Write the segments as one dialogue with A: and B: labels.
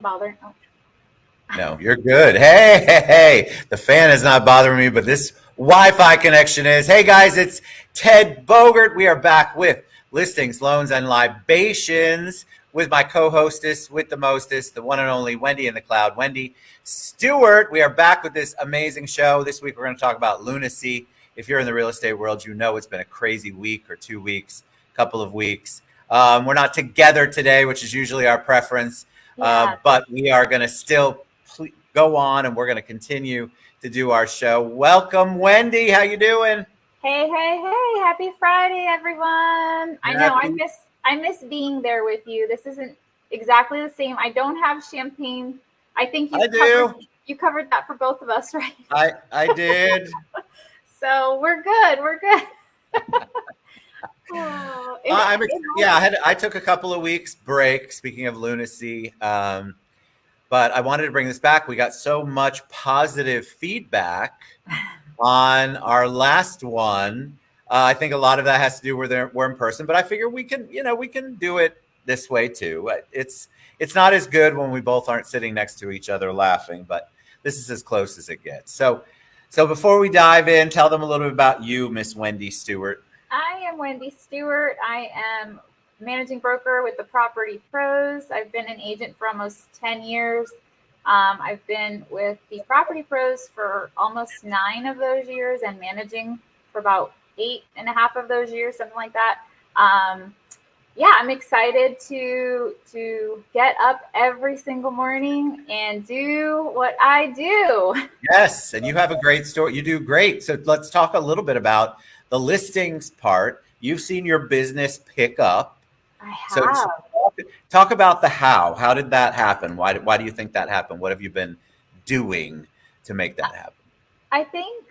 A: Bother. Oh.
B: No, you're good. Hey, the fan is not bothering me, but this Wi-Fi connection is. Hey guys, it's Ted Bogert. We are back with Listings, Loans, and Libations with my co-hostess with the mostest, the one and only Wendy in the Cloud, Wendy Stewart. We are back with this amazing show. This week we're going to talk about lunacy. If you're in the real estate world, you know it's been a crazy week or 2 weeks, couple of weeks. We're not together today, which is usually our preference, but we are going to still go on, and we're going to continue to do our show. Welcome, Wendy. How you doing?
A: Hey! Happy Friday, everyone! I know I miss being there with you. This isn't exactly the same. I don't have champagne. I think you covered that for both of us, right?
B: I did.
A: So we're good. We're good.
B: I took a couple of weeks break. Speaking of lunacy. But I wanted to bring this back. We got so much positive feedback on our last one. I think a lot of that has to do with we're in person, but I figure we can do it this way too. It's not as good when we both aren't sitting next to each other laughing, but this is as close as it gets. So before we dive in, tell them a little bit about you, Miss Wendy Stewart.
A: I am Wendy Stewart. I am managing broker with the Property Pros. I've been an agent for almost 10 years. I've been with the Property Pros for almost 9 of those years and managing for about 8.5 of those years, something like that. I'm excited to get up every single morning and do what I do.
B: Yes, and you have a great story. You do great. So let's talk a little bit about the listings part. You've seen your business pick up.
A: I have.
B: So talk about the how. How did that happen? Why do you think that happened? What have you been doing to make that happen?
A: I think,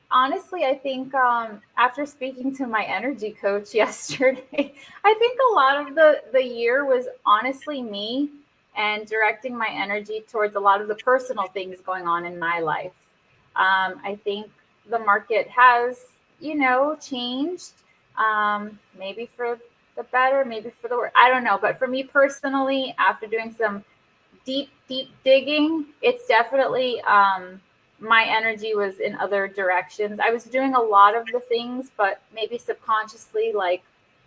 A: honestly, after speaking to my energy coach yesterday, I think a lot of the year was honestly me and directing my energy towards a lot of the personal things going on in my life. I think the market has, changed, maybe for the better, maybe for the worse. I don't know. But for me personally, after doing some deep digging, it's definitely my energy was in other directions. I was doing a lot of the things, but maybe subconsciously, like,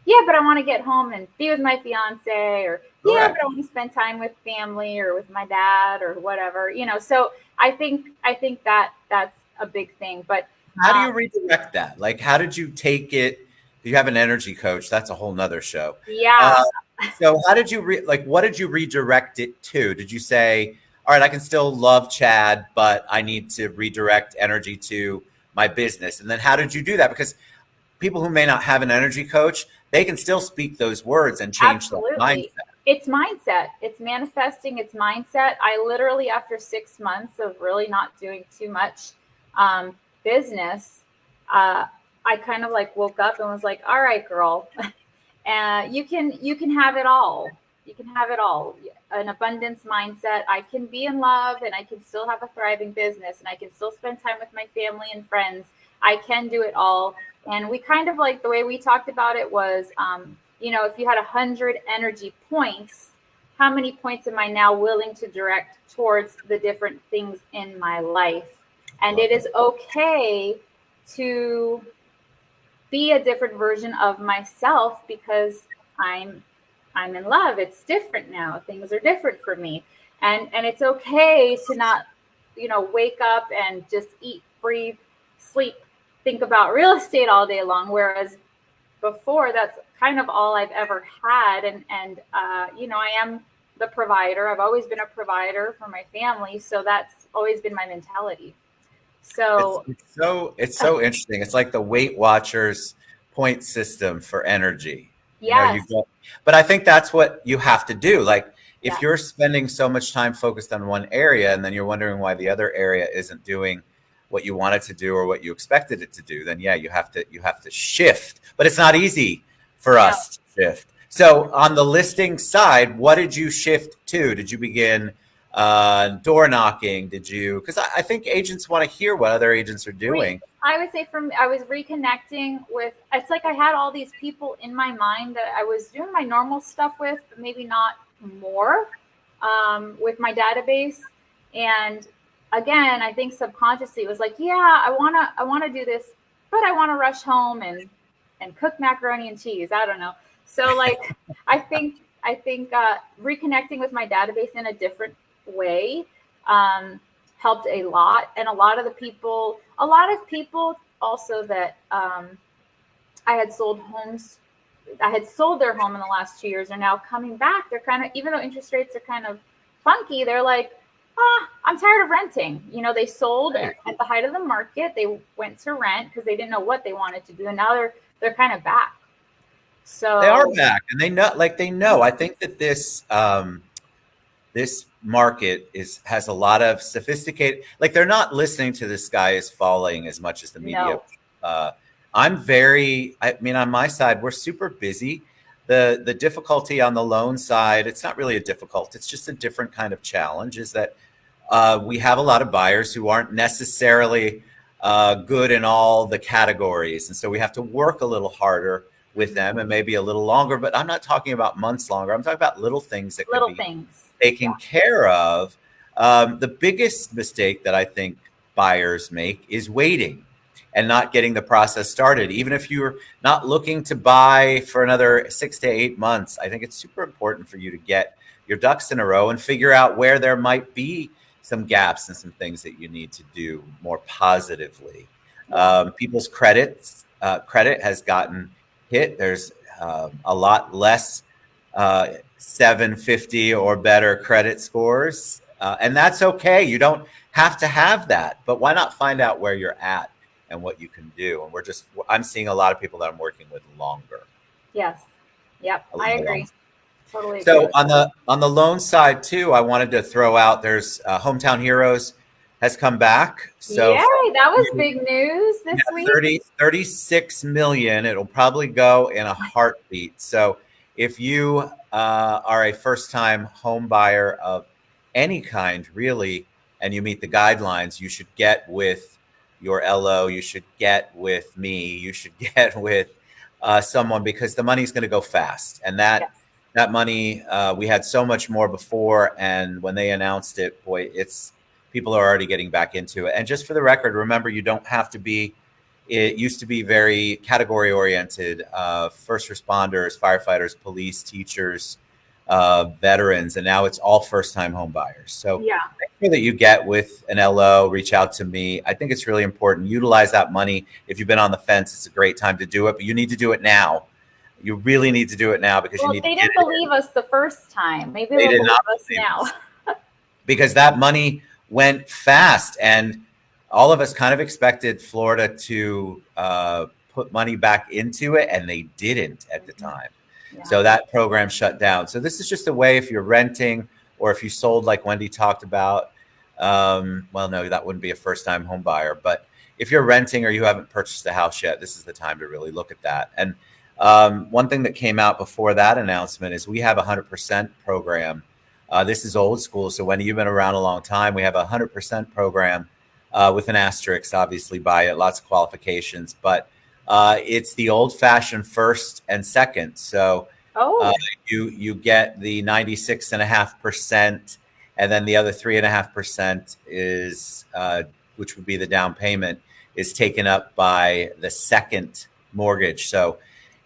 A: but I want to get home and be with my fiance, or but I want to spend time with family or with my dad or whatever, So I think that that's a big thing. But
B: how do you redirect that? Like, how did you take it? You have an energy coach. That's a whole nother show.
A: Yeah.
B: So how did you what did you redirect it to? Did you say, all right, I can still love Chad, but I need to redirect energy to my business? And then how did you do that? Because people who may not have an energy coach, they can still speak those words and change their mindset.
A: It's mindset. It's manifesting. It's mindset. I literally, after 6 months of really not doing too much business, I kind of woke up and was like, all right, girl, you can have it all. You can have it all. An abundance mindset. I can be in love and I can still have a thriving business and I can still spend time with my family and friends. I can do it all. And we kind of the way we talked about it was, if you had 100 energy points, how many points am I now willing to direct towards the different things in my life? And it is okay to be a different version of myself because I'm in love. It's different now. Things are different for me. And it's okay to not, wake up and just eat, breathe, sleep, think about real estate all day long. Whereas before, that's kind of all I've ever had. And I am the provider. I've always been a provider for my family. So that's always been my mentality. So
B: it's so interesting. It's like the Weight Watchers point system for energy.
A: Yes.
B: But I think that's what you have to do. Like if you're spending so much time focused on one area and then you're wondering why the other area isn't doing what you want it to do or what you expected it to do, then you have to shift. But it's not easy for us to shift. So on the listing side, what did you shift to? Did you begin door knocking? Did you? Because I think agents want to hear what other agents are doing.
A: I would say I was reconnecting with, it's like I had all these people in my mind that I was doing my normal stuff with, but maybe not more. with my database. And again, I think subconsciously it was like, yeah, I wanna do this, but I want to rush home and cook macaroni and cheese. I don't know. So like, I think reconnecting with my database in a different way helped a lot. And a lot of people also that I had sold homes, I had sold their home in the last 2 years are now coming back. They're kind of, even though interest rates are kind of funky, they're like, I'm tired of renting. You know, they sold at the height of the market. They went to rent because they didn't know what they wanted to do, and now they're kind of back. So
B: They are back, and they know. I think that this market has a lot of sophisticated. Like, they're not listening to "the sky is falling" as much as the media.
A: no,
B: I mean, on my side, we're super busy. The difficulty on the loan side, it's not really a difficult. It's just a different kind of challenge. Is that we have a lot of buyers who aren't necessarily good in all the categories, and so we have to work a little harder with them and maybe a little longer. But I'm not talking about months longer. I'm talking about little things that
A: little
B: can be
A: things.
B: taken care of. The biggest mistake that I think buyers make is waiting and not getting the process started. Even if you're not looking to buy for another 6 to 8 months, I think it's super important for you to get your ducks in a row and figure out where there might be some gaps and some things that you need to do more positively. People's credit has gotten hit. There's a lot less 750 or better credit scores. And that's okay. You don't have to have that, but why not find out where you're at and what you can do? And I'm seeing a lot of people that I'm working with longer.
A: Yes. Yep. I agree. Totally.
B: So on the loan side too, I wanted to throw out, there's Hometown Heroes has come back. So
A: yay, that was big news this week.
B: 36 million. It'll probably go in a heartbeat. So if you are a first-time home buyer of any kind, really, and you meet the guidelines, you should get with your LO, you should get with me, you should get with someone, because the money's going to go fast. And that money, we had so much more before, and when they announced it, boy, people are already getting back into it. And just for the record, remember, you don't have to be. It used to be very category oriented, first responders, firefighters, police, teachers, veterans, and now it's all first time home buyers. So make sure that you get with an LO, reach out to me. I think it's really important. Utilize that money. If you've been on the fence, it's a great time to do it, but you need to do it now. You really need to do it now, because
A: they didn't believe us the first time. Maybe they'll believe us now.
B: Because that money went fast, and all of us kind of expected Florida to put money back into it, and they didn't at the time. So that program shut down. So this is just a way, if you're renting or if you sold, like Wendy talked about. Well, no, that wouldn't be a first-time home buyer. But if you're renting or you haven't purchased a house yet, this is the time to really look at that. And one thing that came out before that announcement is we have a 100% program. This is old school. So Wendy, you've been around a long time. We have a 100% program with an asterisk, obviously, by it, lots of qualifications. But it's the old-fashioned first and second. So you get the 96.5%, and then the other 3.5% is, which would be the down payment, is taken up by the second mortgage. So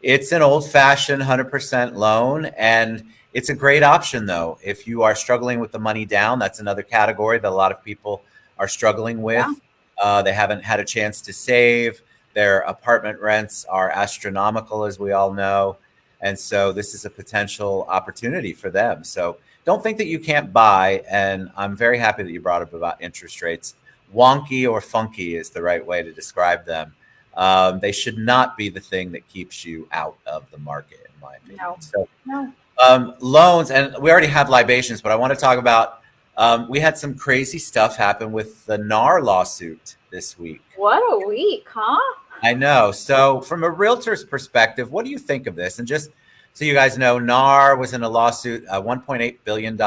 B: it's an old-fashioned 100% loan, and it's a great option, though. If you are struggling with the money down, that's another category that a lot of people are struggling with. They haven't had a chance to save. Their apartment rents are astronomical, as we all know. And so this is a potential opportunity for them. So don't think that you can't buy. And I'm very happy that you brought up about interest rates. Wonky or funky is the right way to describe them. They should not be the thing that keeps you out of the market, in my opinion. Loans, and we already have Libations, but I want to talk about, we had some crazy stuff happen with the NAR lawsuit this week.
A: What a week, huh?
B: I know. So from a realtor's perspective, what do you think of this? And just so you guys know, NAR was in a lawsuit, a $1.8 billion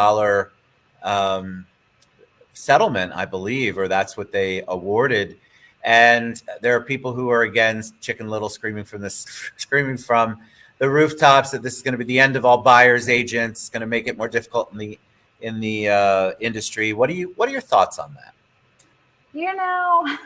B: settlement, I believe, or that's what they awarded. And there are people who are against Chicken Little screaming from the rooftops that this is going to be the end of all buyers agents. It's going to make it more difficult in in the industry. What are your thoughts on that?
A: You know,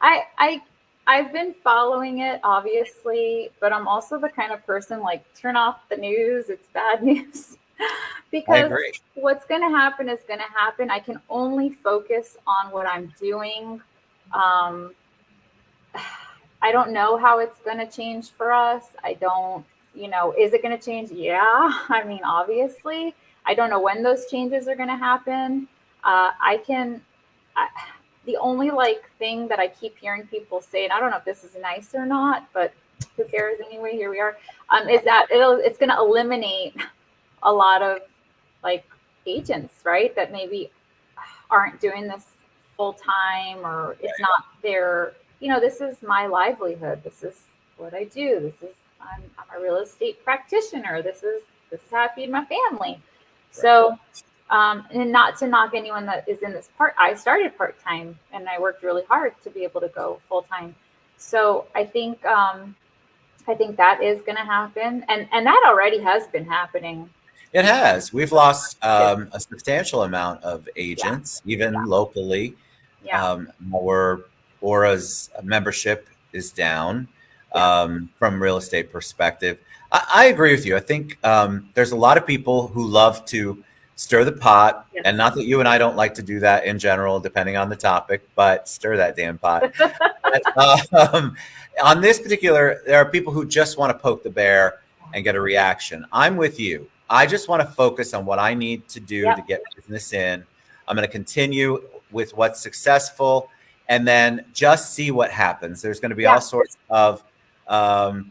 A: I I've been following it obviously, but I'm also the kind of person like turn off the news, it's bad news.
B: I
A: Because
B: agree.
A: what's going to happen is going to happen. I can only focus on what I'm doing. Um, I don't know how it's going to change for us. I don't, is it going to change? Yeah. I mean, obviously, I don't know when those changes are going to happen. I can, I, the only like thing that I keep hearing people say, and I don't know if this is nice or not, but who cares anyway? Here we are. Is that it's going to eliminate a lot of like agents, right? That maybe aren't doing this full time or it's not their, this is my livelihood. This is what I do. I'm a real estate practitioner. This is how I feed my family.
B: Right.
A: So, and not to knock anyone that is in this part, I started part time and I worked really hard to be able to go full time. So I think that is going to happen, and that already has been happening.
B: It has. We've lost
A: Yeah,
B: a substantial amount of
A: yeah,
B: agents, even locally.
A: yeah,
B: Our Aura's membership is down
A: yeah,
B: from real estate perspective. I agree with you. I think there's a lot of people who love to stir the pot,
A: yes.
B: and not that you and I don't like to do that in general, depending on the topic, but stir that damn pot. But, on this particular, there are people who just want to poke the bear and get a reaction. I'm with you. I just want to focus on what I need to do to
A: Yep,
B: get business in. I'm going to continue with what's successful and then just see what happens. There's going to be all
A: yeah,
B: sorts of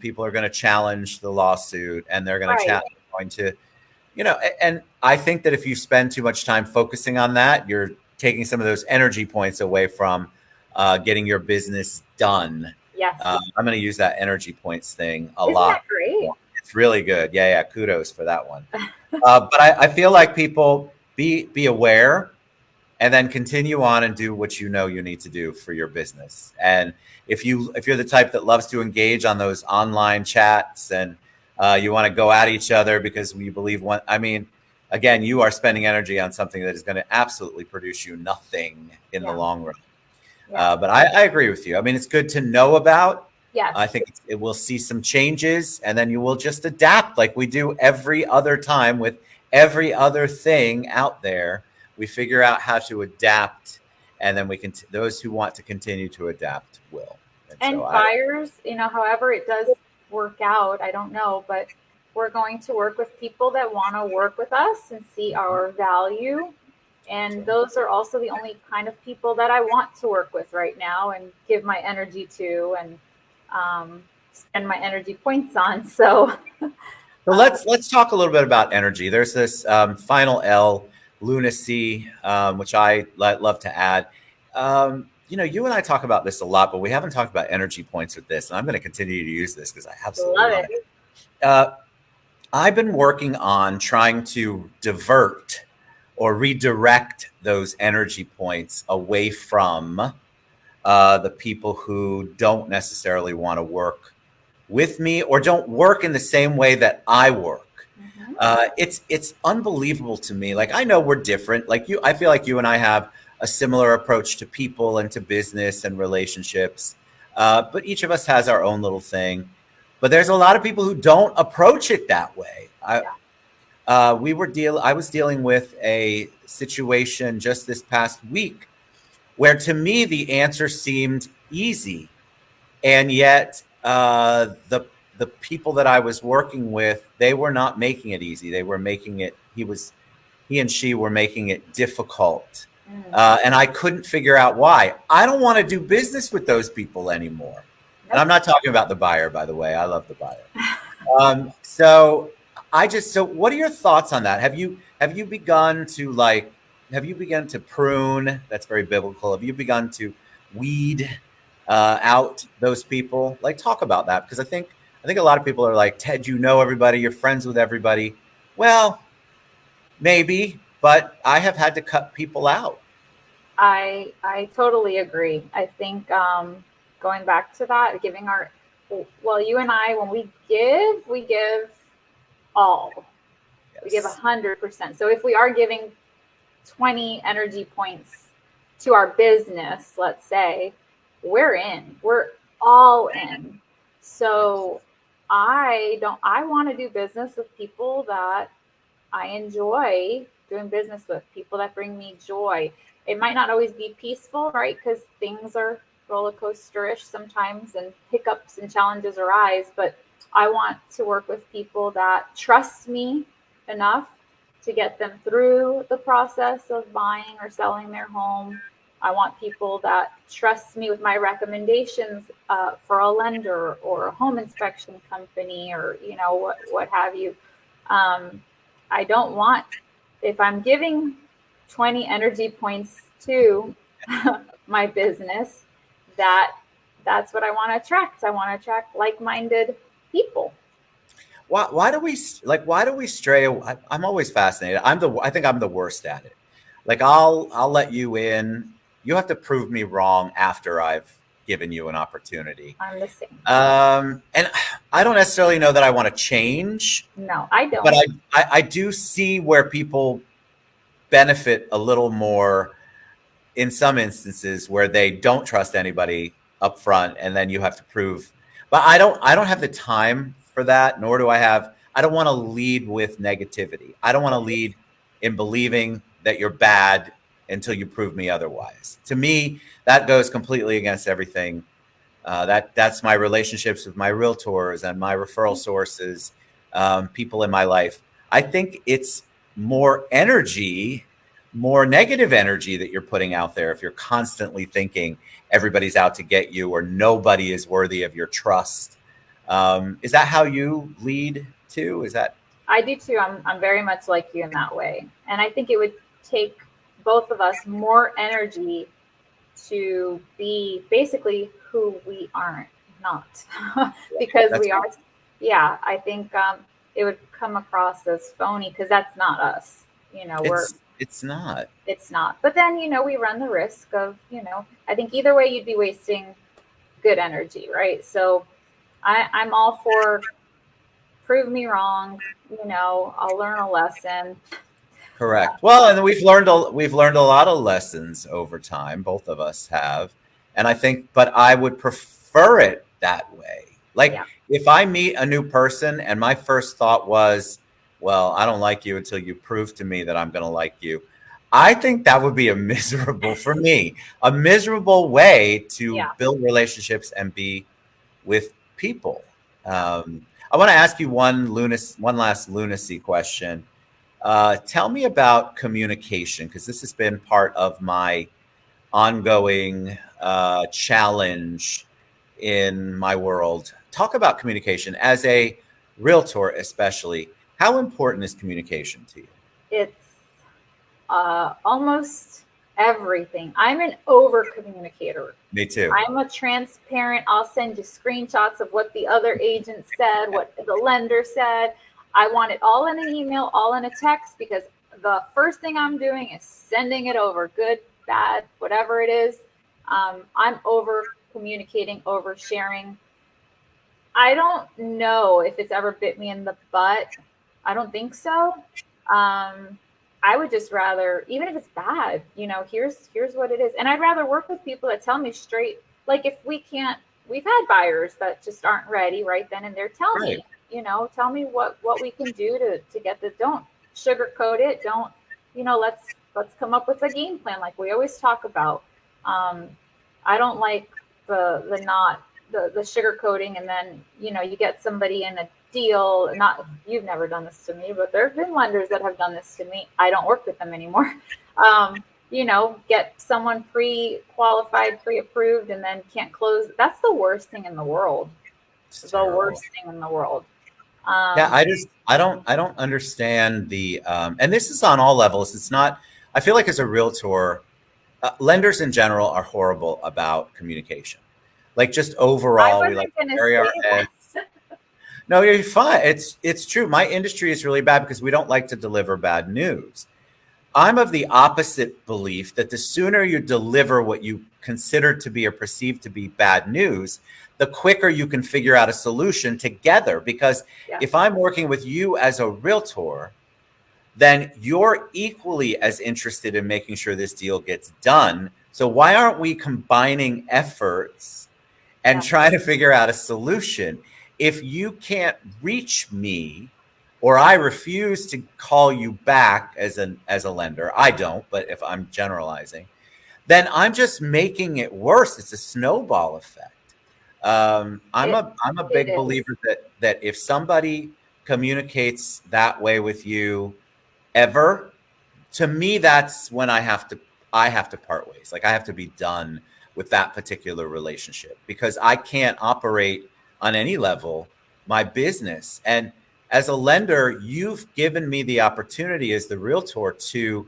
B: people are going to challenge the lawsuit and they're going to
A: right.
B: going to, and I think that if you spend too much time focusing on that, you're taking some of those energy points away from getting your business done.
A: Yes.
B: I'm going to use that energy points thing a
A: Isn't that
B: lot.
A: great?
B: It's really good. Yeah, yeah. Kudos for that one. But I feel like people be aware and then continue on and do what you know you need to do for your business. And if you're the type that loves to engage on those online chats and you want to go at each other because we believe one, I mean, again, you are spending energy on something that is going to absolutely produce you nothing in the
A: Yeah,
B: long run.
A: yeah,
B: But I agree with you. I mean, it's good to know about.
A: yes,
B: I think it will see some changes, and then you will just adapt like we do every other time with every other thing out there. We figure out how to adapt, and then we can. Those who want to continue to adapt will. And so
A: and
B: I.
A: buyers, however it does work out, I don't know, but we're going to work with people that want to work with us and see our value. And those are also the only kind of people that I want to work with right now and give my energy to and spend my energy points on. So,
B: So let's talk a little bit about energy. There's this final L, lunacy, which I love to add. You and I talk about this a lot, but we haven't talked about energy points with this, and I'm going to continue to use this because I absolutely
A: love
B: love
A: it.
B: it. Uh, I've been working on trying to divert or redirect those energy points away from the people who don't necessarily want to work with me or don't work in the same way that I work.
A: Hmm.
B: It's unbelievable to me. Like I know we're different. Like you, I feel like you and I have a similar approach to people and to business and relationships. But each of us has our own little thing. But there's a lot of people who don't approach it that way.
A: Yeah.
B: I was dealing with a situation just this past week where to me the answer seemed easy, and yet the people that I was working with, they were not making it easy. They were making it. He and she were making it difficult,
A: Mm.
B: and I couldn't figure out why. I don't want to do business with those people anymore. And
A: Nope.
B: I'm not talking about the buyer, by the way. I love the buyer. So what are your thoughts on that? Have you begun to prune? That's very biblical. Have you begun to weed out those people? Like talk about that because I think a lot of people are like, Ted, you know everybody, you're friends with everybody. Well, maybe, but I have had to cut people out.
A: I totally agree. I think going back to that, giving our well, you and I, when we give all. We give 100%. So if we are giving 20 energy points to our business, let's say, we're in. We're all in. So I want to do business with people that I enjoy doing business with, people that bring me joy. It might not always be peaceful, right? Because things are roller coasterish sometimes and hiccups and challenges arise. But I want to work with people that trust me enough to get them through the process of buying or selling their home. I want people that trust me with my recommendations for a lender or a home inspection company, or what have you. I don't want, if I'm giving 20 energy points to my business, that's what I want to attract. I want to attract like-minded people.
B: Why do we stray? I'm always fascinated. I think I'm the worst at it. Like I'll let you in. You have to prove me wrong after I've given you an opportunity.
A: I'm the same.
B: And I don't necessarily know that I want to change.
A: No, I don't.
B: But I do see where people benefit a little more in some instances where they don't trust anybody up front, and then you have to prove. But I don't have the time for that, nor do I don't want to lead with negativity. I don't want to lead in believing that you're bad until you prove me otherwise. To me, that goes completely against everything. That's my relationships with my realtors and my referral sources, people in my life. I think it's more energy, more negative energy that you're putting out there if you're constantly thinking everybody's out to get you or nobody is worthy of your trust. Is that how you lead too?
A: I do too. I'm very much like you in that way. And I think it would take both of us more energy to be basically who we aren't not because we are. Yeah, I think it would come across as phony because that's not us.
B: It's not.
A: It's not. But then, we run the risk of, I think either way you'd be wasting good energy, right? So I'm all for prove me wrong, I'll learn a lesson.
B: Correct. Well, and we've learned a lot of lessons over time. Both of us have, and I think, but I would prefer it that way. Like if I meet a new person and my first thought was, well, I don't like you until you prove to me that I'm going to like you. I think that would be a miserable way to build relationships and be with people. I want to ask you one last lunacy question. Tell me about communication, because this has been part of my ongoing challenge in my world. Talk about communication as a realtor, especially. How important is communication to you?
A: It's almost everything. I'm an over communicator.
B: Me too.
A: I'm a transparent. I'll send you screenshots of what the other agent said, what the lender said. I want it all in an email, all in a text, because the first thing I'm doing is sending it over, good, bad, whatever it is. I'm over communicating, over sharing. I don't know if it's ever bit me in the butt. I don't think so. I would just rather, even if it's bad, here's what it is. And I'd rather work with people that tell me straight, like if we've had buyers that just aren't ready right then and there. Tell me, tell me what we can do to get the, don't sugarcoat it. Don't, let's come up with a game plan. Like we always talk about. I don't like the sugarcoating, and then, you get somebody in a deal. Not, you've never done this to me, but there have been lenders that have done this to me. I don't work with them anymore. Get someone pre-qualified, pre-approved, and then can't close. That's the worst thing in the world. Worst thing in the world.
B: I don't understand the, and this is on all levels. It's not, I feel like as a realtor, lenders in general are horrible about communication. Like just overall, we like to bury our heads. No, you're fine. It's true. My industry is really bad because we don't like to deliver bad news. I'm of the opposite belief that the sooner you deliver what you consider to be or perceive to be bad news, the quicker you can figure out a solution together. Because if I'm working with you as a realtor, then you're equally as interested in making sure this deal gets done. So why aren't we combining efforts and
A: Yeah.
B: trying to figure out a solution? If you can't reach me, or I refuse to call you back as a lender, I don't, but if I'm generalizing, then I'm just making it worse. It's a snowball effect.
A: It
B: I'm a
A: it
B: big
A: is.
B: believer that if somebody communicates that way with you ever, to me, that's when I have to part ways. Like I have to be done with that particular relationship because I can't operate on any level my business. And as a lender, you've given me the opportunity as the realtor to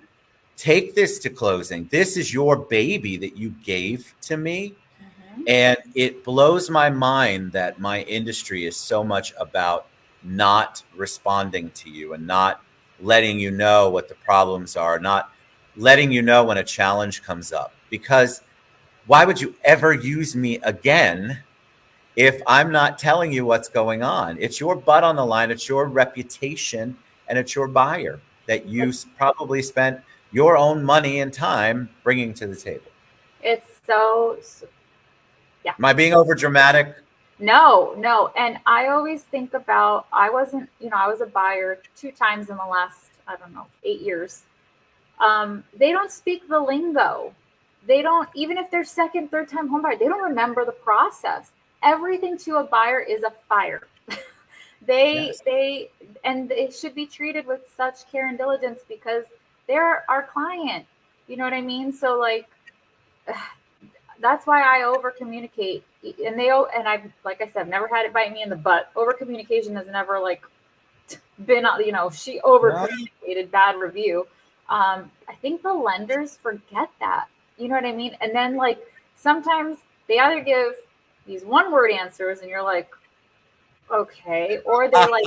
B: take this to closing. This is your baby that you gave to me.
A: Mhm.
B: And it blows my mind that my industry is so much about not responding to you and not letting you know what the problems are, not letting you know when a challenge comes up. Because why would you ever use me again if I'm not telling you what's going on? It's your butt on the line, it's your reputation, and it's your buyer that you probably spent your own money and time bringing to the table.
A: It's so, yeah.
B: Am I being over dramatic?
A: No, no. And I always think about, I wasn't, I was a buyer 2 times in the last, I don't know, 8 years. They don't speak the lingo. They don't, even if they're second, third time home buyer, they don't remember the process. Everything to a buyer is a fire. they,
B: Yes.
A: they, and they should be treated with such care and diligence because they're our client. You know what I mean? So like, that's why I over communicate. And I've, like I said, never had it bite me in the butt. Over communication has never like been, she over
B: No.
A: communicated, bad review. I think the lenders forget that. You know what I mean? And then like sometimes they either give these one word answers and you're like, okay, or they like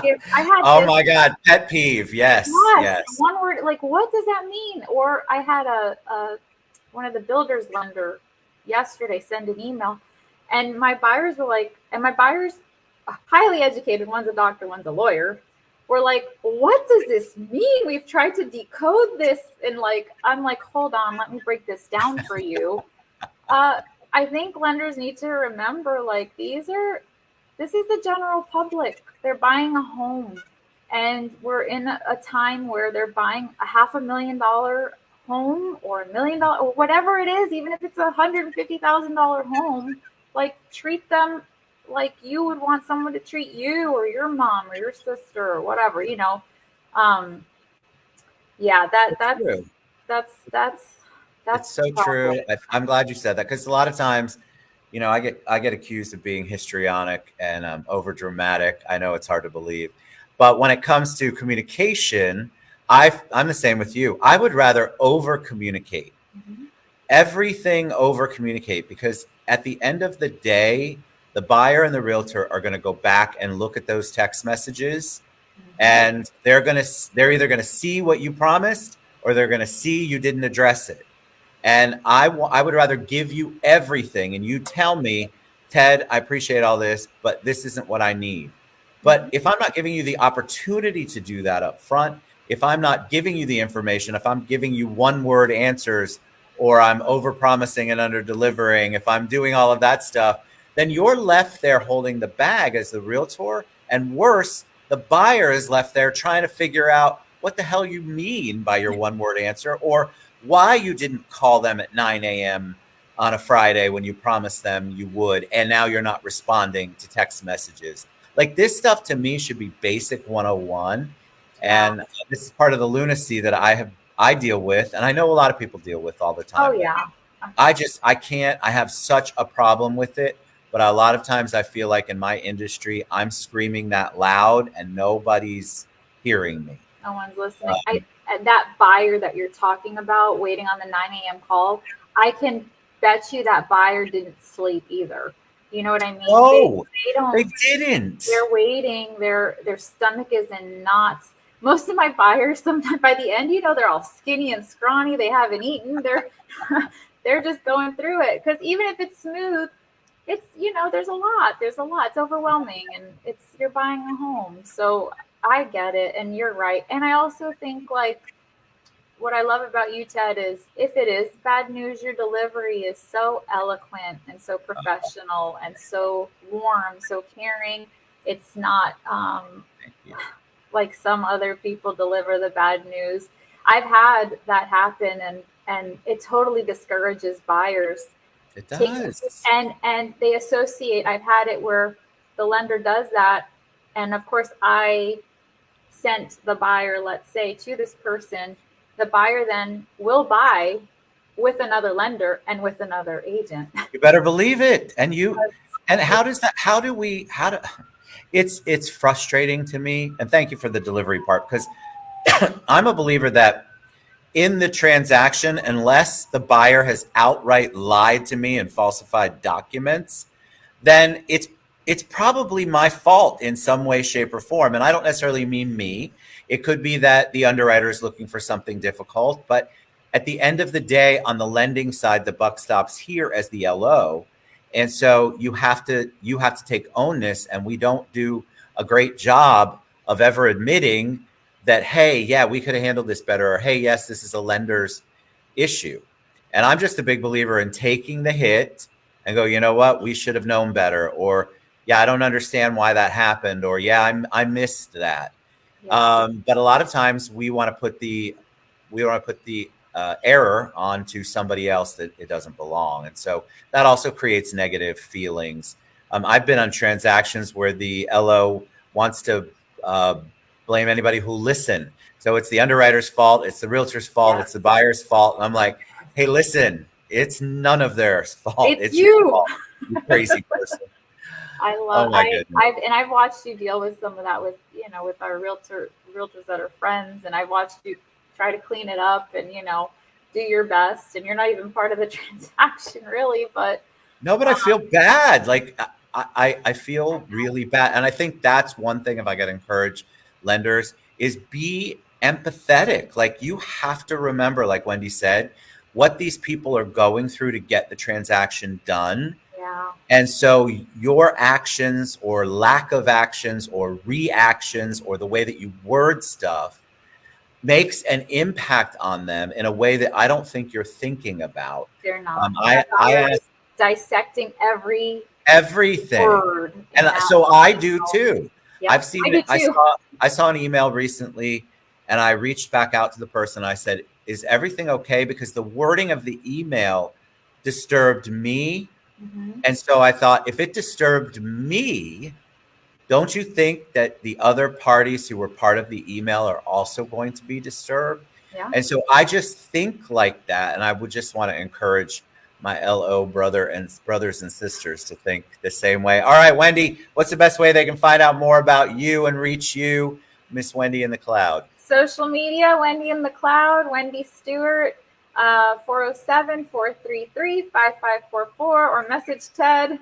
A: give, I had
B: Oh
A: this,
B: my God, pet peeve. Yes,
A: yes,
B: yes.
A: one word, like what does that mean? Or I had a one of the builders lender yesterday send an email, and my buyers were like, and my buyers, highly educated, one's a doctor, one's a lawyer, were like, what does this mean? We've tried to decode this, and like, I'm like, hold on, let me break this down for you. Uh, I think lenders need to remember, like, this is the general public. They're buying a home. And we're in a time where they're buying a $500,000 home or $1 million or whatever it is, even if it's $150,000 home, like treat them like you would want someone to treat you or your mom or your sister or whatever. Um, yeah,
B: It's true.
A: that's
B: It's
A: that's the
B: so
A: problem.
B: true. I'm glad you said that because a lot of times, I get accused of being histrionic and over dramatic. I know it's hard to believe, but when it comes to communication, I'm the same with you. I would rather over communicate,
A: Mhm.
B: everything over communicate, because at the end of the day, the buyer and the realtor are going to go back and look at those text messages,
A: Mhm.
B: and they're either going to see what you promised or they're going to see you didn't address it. And I would rather give you everything and you tell me, Ted, I appreciate all this, but this isn't what I need. But
A: Mhm.
B: if I'm not giving you the opportunity to do that up front, if I'm not giving you the information, if I'm giving you one word answers, or I'm over promising and under delivering, if I'm doing all of that stuff, then you're left there holding the bag as the realtor. And worse, the buyer is left there trying to figure out what the hell you mean by your one word answer, or why you didn't call them at 9 a.m. on a Friday when you promised them you would, and now you're not responding to text messages. Like this stuff to me should be basic 101.
A: Yeah.
B: And this is part of the lunacy that I deal with, and I know a lot of people deal with all the
A: Oh
B: time, but
A: yeah.
B: I can't, I have such a problem with it. But a lot of times I feel like in my industry, I'm screaming that loud and nobody's hearing me.
A: No one's listening. And that buyer that you're talking about waiting on the 9 a.m. call, I can bet you that buyer didn't sleep either. You know what I mean?
B: No,
A: They
B: they
A: don't,
B: didn't.
A: they're waiting, their stomach is in knots. Most of my buyers, sometimes by the end, they're all skinny and scrawny, they haven't eaten, they're they're just going through it. Because even if it's smooth, there's a lot. It's overwhelming, and you're buying a home. So I get it, and you're right. And I also think like what I love about you, Ted, is if it is bad news, your delivery is so eloquent and so professional and so warm, so caring. It's not
B: Thank you.
A: like some other people deliver the bad news. I've had that happen, and it totally discourages buyers.
B: It
A: Take
B: does.
A: and they associate. I've had it where the lender does that, and of course I sent the buyer, let's say, to this person. The buyer then will buy with another lender and with another agent.
B: You better believe it. And how does that, how do we, how do, it's frustrating to me. And thank you for the delivery part, because I'm a believer that in the transaction, unless the buyer has outright lied to me and falsified documents, then it's probably my fault in some way, shape, or form. And I don't necessarily mean me. It could be that the underwriter is looking for something difficult. But at the end of the day, on the lending side, the buck stops here as the LO. And so you have to take onus, and we don't do a great job of ever admitting that, hey, yeah, we could have handled this better, or hey, yes, this is a lender's issue. And I'm just a big believer in taking the hit and go, you know what, we should have known better, or yeah, I don't understand why that happened, or yeah, I missed that.
A: Yeah,
B: But a lot of times we want to put the error onto somebody else that it doesn't belong, and so that also creates negative feelings. I've been on transactions where the LO wants to uh, blame anybody who listen. So it's the underwriter's fault, it's the realtor's fault,
A: yeah.
B: it's the buyer's fault, and I'm like, hey, listen, it's none of their fault.
A: It's
B: It's your
A: you.
B: fault, you crazy person.
A: I love
B: Oh my goodness.
A: I've watched you deal with some of that with with our realtors that are friends, and I've watched you try to clean it up and do your best, and you're not even part of the transaction really, but
B: No, but I feel bad. Like I feel really bad. And I think that's one thing, if I could encourage lenders, is be empathetic. Like you have to remember, like Wendy said, what these people are going through to get the transaction done.
A: yeah,
B: And so your actions or lack of actions or reactions or the way that you word stuff makes an impact on them in a way that I don't think you're thinking about.
A: they're
B: Um,
A: not. I
B: I,
A: thought
B: I
A: you're
B: ask
A: just dissecting every
B: everything.
A: word in
B: And
A: that.
B: so I do too.
A: Yep,
B: I've seen
A: I do
B: it. I
A: too.
B: saw I saw an email recently, and I reached back out to the person. I said, "Is everything okay?" Because the wording of the email disturbed me.
A: Hmm.
B: And so I thought, if it disturbed me, don't you think that the other parties who were part of the email are also going to be disturbed?
A: Yeah.
B: And so I just think like that, and I would just want to encourage my LO brothers and sisters to think the same way. All right, Wendy, what's the best way they can find out more about you and reach you, Miss Wendy in the Cloud?
A: Social media, Wendy in the Cloud, Wendy Stewart, 407 or message Ted.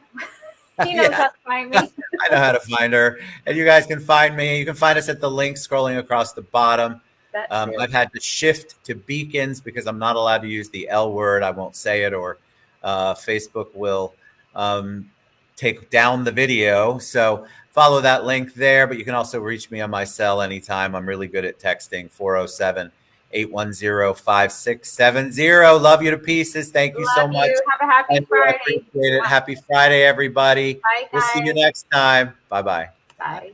A: He knows
B: Yeah,
A: how to find me.
B: I know how to find her. And you guys can find me. You can find us at the link scrolling across the bottom.
A: That too.
B: I've had to shift to beacons because I'm not allowed to use the L word. I won't say it, or Facebook will um, take down the video. So follow that link there. But you can also reach me on my cell anytime. I'm really good at texting, 407 810 5670. Love you to pieces. Thank you so
A: Love
B: much.
A: you. Have a happy
B: And I
A: Friday.
B: appreciate it. Happy Friday, everybody.
A: Bye,
B: We'll see you
A: guys.
B: next time. Bye bye.
A: Bye.